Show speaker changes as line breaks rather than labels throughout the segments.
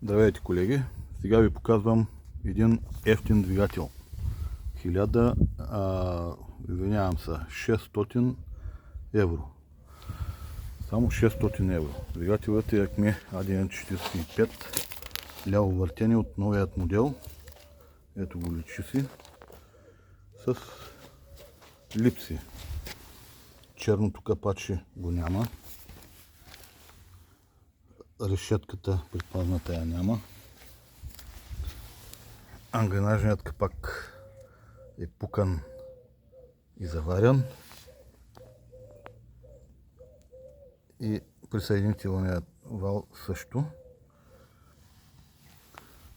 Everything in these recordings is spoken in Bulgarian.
Здравейте, колеги! Сега ви показвам един ефтин двигател. 600 евро. Само 600 евро. Двигателът е Acme ADN45. Ляво въртене от новият модел. Ето го, личи си. С липси. Черното капаче го няма. Решетката предпазната я няма. Ангренажният капак е пукан и заварен. И присъединителният вал също.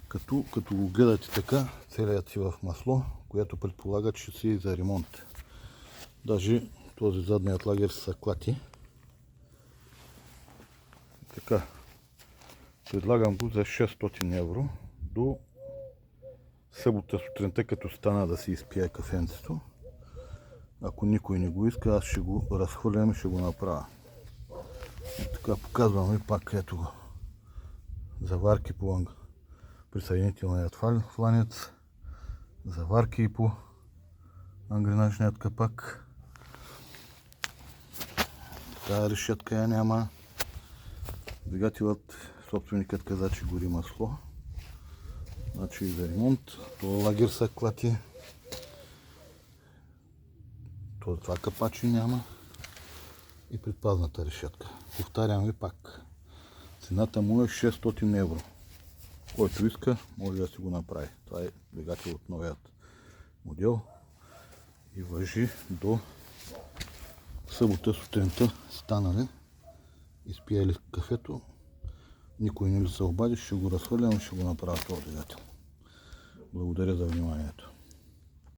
Като го гледате така, целият си в масло, което предполага, че си и за ремонт. Даже този задният лагер са клати. Така. Предлагам го за 600 евро до събота сутринта, като стана да си изпия кафенцето. Ако никой не го иска, аз ще го разхвърлям и ще го направя. И така, показвам ви пак, ето го. Заварки по присъединителният фланец, заварки и по ангренажният капак. Така, решетка я няма. Двигателът, собственикът каза, че гори масло. Значи и за ремонт. Това лагер са клати. Това капачи няма. И предпазната решетка. Повтарям ви пак. Цената му е 600 евро. Който иска, може да си го направи. Това е двигател от новият модел. И важи до събота сутринта. Станали. Изпияли кафето. Никой не ли се обади, ще го разхвърлям и ще го направя този двигател. Благодаря за вниманието.